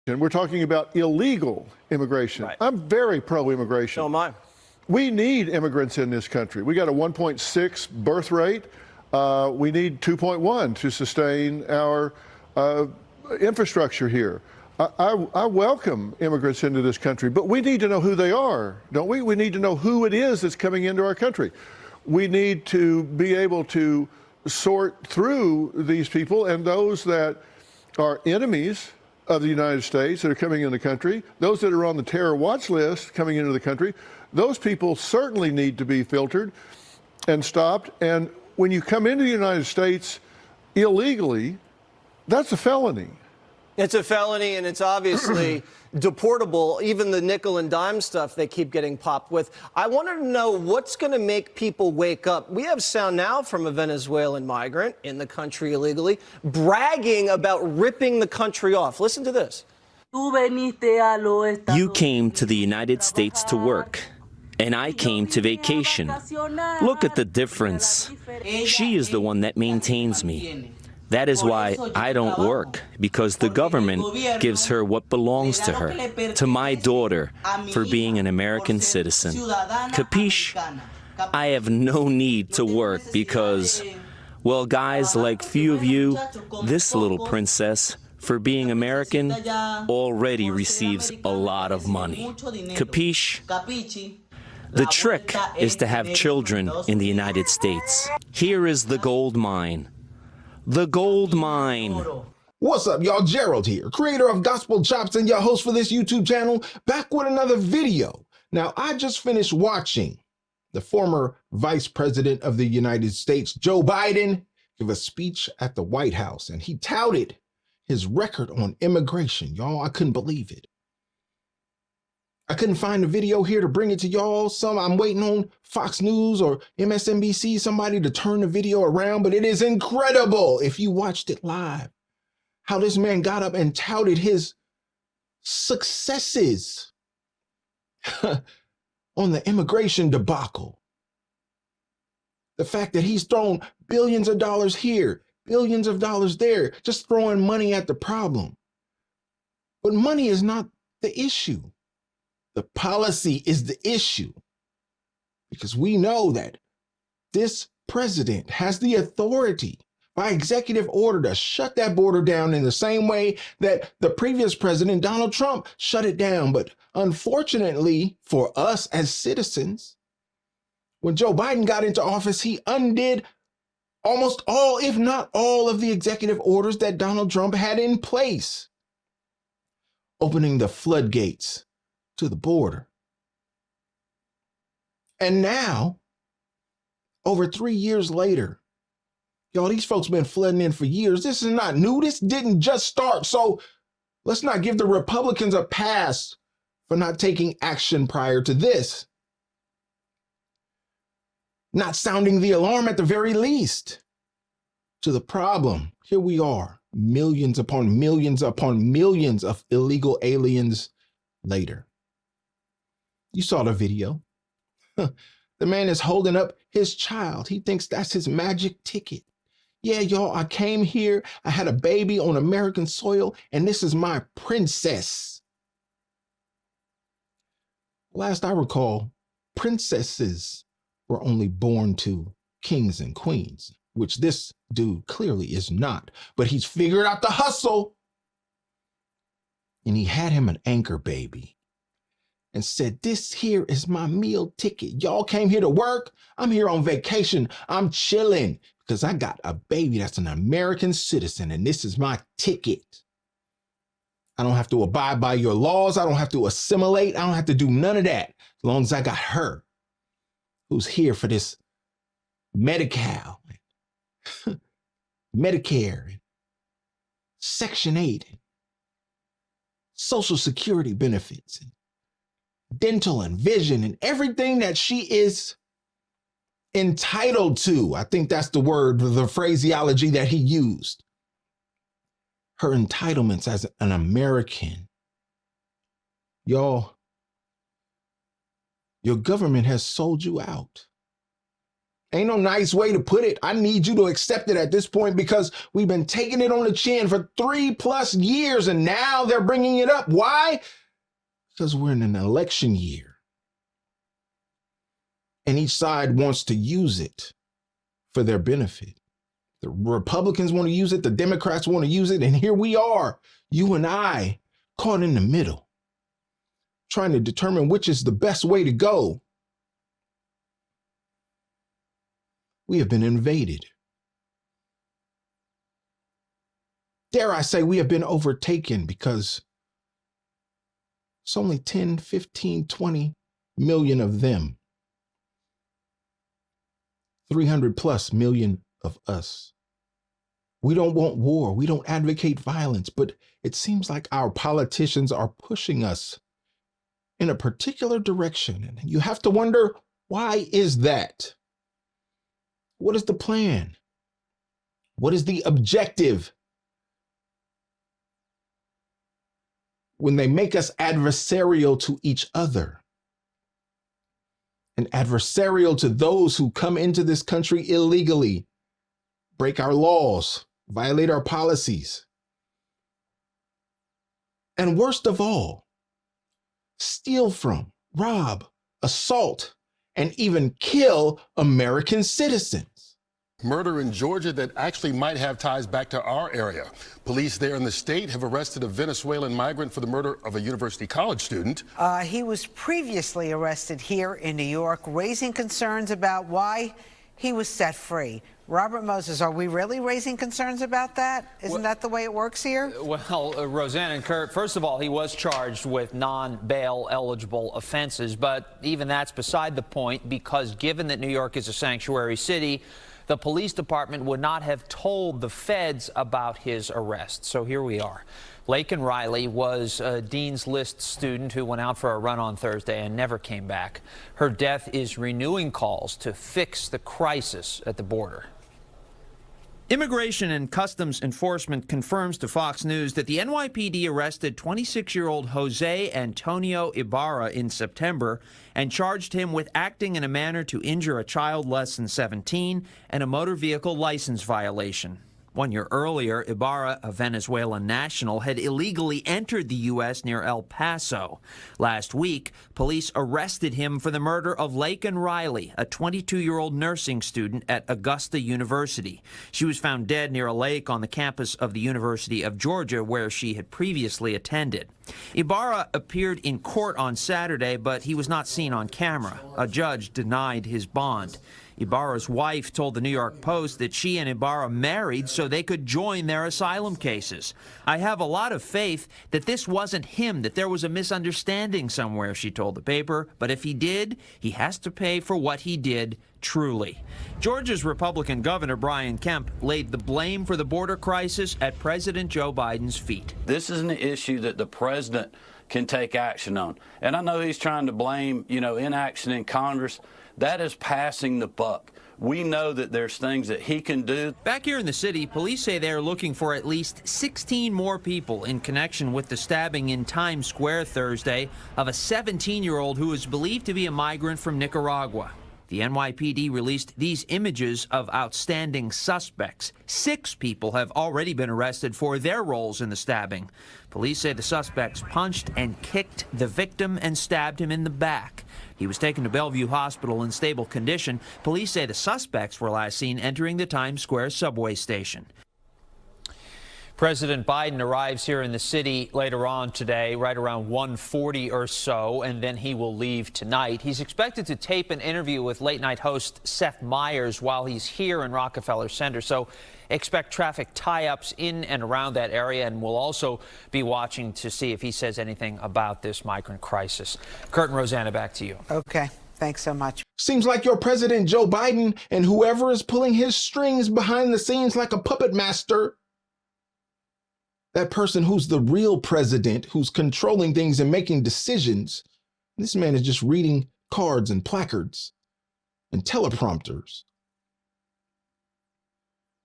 And we're talking about illegal immigration. Right. I'm very pro-immigration. So am I. We need immigrants in this country. We got a 1.6 birth rate. We need 2.1 to sustain our infrastructure here. I welcome immigrants into this country, but we need to know who they are, don't we? We need to know who it is that's coming into our country. We need to be able to sort through these people and those that are enemies of the United States that are coming in the country, those that are on the terror watch list coming into the country. Those people certainly need to be filtered and stopped. And when you come into the United States illegally, that's a felony. It's a felony, and it's obviously deportable. Even the nickel and dime stuff they keep getting popped with. I wanted to know what's going to make people wake up. We have sound now from a Venezuelan migrant in the country illegally, bragging about ripping the country off. Listen to this. You came to the United States to work, and I came to vacation. Look at the difference. She is the one that maintains me. That is why I don't work, because the government gives her what belongs to her, to my daughter, for being an American citizen. Capiche? I have no need to work because, well, guys like few of you, this little princess, for being American, already receives a lot of money. Capiche? The trick is to have children in the United States. Here is the gold mine. The gold mine. What's up, y'all? Gerald here, creator of Gospel Chops and your host for this YouTube channel, back with another video. Now, I just finished watching the former Vice President of the United States, Joe Biden, give a speech at the White House, and he touted his record on immigration. Y'all, I couldn't believe it. I couldn't find a video here to bring it to y'all. I'm waiting on Fox News or MSNBC, somebody to turn the video around, but it is incredible if you watched it live, how this man got up and touted his successes on the immigration debacle. The fact that he's thrown billions of dollars here, billions of dollars there, just throwing money at the problem. But money is not the issue. The policy is the issue, because we know that this president has the authority by executive order to shut that border down in the same way that the previous president, Donald Trump, shut it down. But unfortunately for us as citizens, when Joe Biden got into office, he undid almost all, if not all, of the executive orders that Donald Trump had in place, opening the floodgates to the border. And now, over 3 years later, y'all, these folks been flooding in for years. This is not new. This didn't just start. So let's not give the Republicans a pass for not taking action prior to this. Not sounding the alarm at the very least. To the problem, here we are, millions upon millions upon millions of illegal aliens later. You saw the video. The man is holding up his child. He thinks that's his magic ticket. Yeah, y'all, I came here. I had a baby on American soil, and this is my princess. Last I recall, princesses were only born to kings and queens, which this dude clearly is not. But he's figured out the hustle. And he had him an anchor baby and said, this here is my meal ticket. Y'all came here to work. I'm here on vacation. I'm chilling because I got a baby that's an American citizen, and this is my ticket. I don't have to abide by your laws. I don't have to assimilate. I don't have to do none of that as long as I got her who's here for this Medi-Cal, Medicare, Section 8, Social Security benefits, dental and vision, and everything that she is entitled to. I think that's the word, the phraseology that he used. Her entitlements as an American. Y'all, your government has sold you out. Ain't no nice way to put it. I need you to accept it at this point because we've been taking it on the chin for 3+ years and now they're bringing it up. Why? Because we're in an election year. And each side wants to use it for their benefit. The Republicans want to use it. The Democrats want to use it. And here we are, you and I, caught in the middle, trying to determine which is the best way to go. We have been invaded. Dare I say we have been overtaken because it's only 10, 15, 20 million of them. 300+ million of us. We don't want war. We don't advocate violence, but it seems like our politicians are pushing us in a particular direction. And you have to wonder, why is that? What is the plan? What is the objective? When they make us adversarial to each other and adversarial to those who come into this country illegally, break our laws, violate our policies, and worst of all, steal from, rob, assault, and even kill American citizens. Murder in Georgia that actually might have ties back to our area. Police there in the state have arrested a Venezuelan migrant for the murder of a University College student. He was previously arrested here in New York, raising concerns about why he was set free. Robert Moses, are we really raising concerns about that? Isn't that the way it works here? Well, Roseanne and Kurt, first of all, he was charged with non-bail eligible offenses, but even that's beside the point because given that New York is a sanctuary city, the police department would not have told the feds about his arrest. So here we are. Laken Riley was a Dean's List student who went out for a run on Thursday and never came back. Her death is renewing calls to fix the crisis at the border. Immigration and Customs Enforcement confirms to Fox News that the NYPD arrested 26-year-old Jose Antonio Ibarra in September and charged him with acting in a manner to injure a child less than 17 and a motor vehicle license violation. 1 year earlier, Ibarra, a Venezuelan national, had illegally entered the U.S. near El Paso. Last week, police arrested him for the murder of Laken Riley, a 22-year-old nursing student at Augusta University. She was found dead near a lake on the campus of the University of Georgia, where she had previously attended. Ibarra appeared in court on Saturday, but he was not seen on camera. A judge denied his bond. Ibarra's wife told the New York Post that she and Ibarra married so they could join their asylum cases. I have a lot of faith that this wasn't him, that there was a misunderstanding somewhere, she told the paper. But if he did, he has to pay for what he did, truly. Georgia's Republican Governor Brian Kemp laid the blame for the border crisis at President Joe Biden's feet. This is an issue that the president can take action on. And I know he's trying to blame, inaction in Congress. That is passing the buck. We know that there's things that he can do. Back here in the city, police say they are looking for at least 16 more people in connection with the stabbing in Times Square Thursday of a 17-year-old who is believed to be a migrant from Nicaragua. The NYPD released these images of outstanding suspects. 6 people have already been arrested for their roles in the stabbing. Police say the suspects punched and kicked the victim and stabbed him in the back. He was taken to Bellevue Hospital in stable condition. Police say the suspects were last seen entering the Times Square subway station. President Biden arrives here in the city later on today, right around 1:40 or so, and then he will leave tonight. He's expected to tape an interview with late-night host Seth Meyers while he's here in Rockefeller Center. So expect traffic tie-ups in and around that area, and we'll also be watching to see if he says anything about this migrant crisis. Kurt and Rosanna, back to you. Okay, thanks so much. Seems like your President Joe Biden and whoever is pulling his strings behind the scenes like a puppet master, that person who's the real president, who's controlling things and making decisions, this man is just reading cards and placards and teleprompters.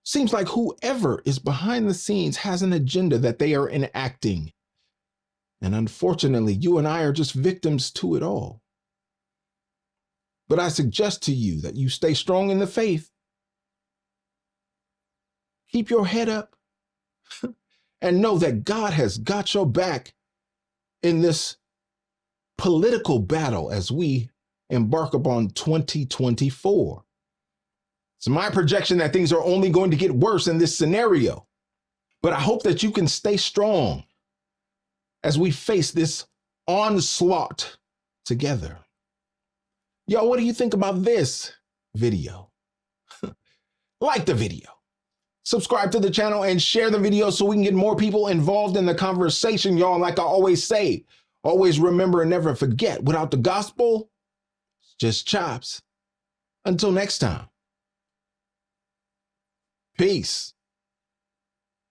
Seems like whoever is behind the scenes has an agenda that they are enacting. And unfortunately, you and I are just victims to it all. But I suggest to you that you stay strong in the faith. Keep your head up and know that God has got your back in this political battle as we embark upon 2024. It's my projection that things are only going to get worse in this scenario. But I hope that you can stay strong as we face this onslaught together. Y'all, what do you think about this video? Like the video, subscribe to the channel, and share the video so we can get more people involved in the conversation, y'all. Like I always say, always remember and never forget, without the gospel, it's just chops. Until next time, peace.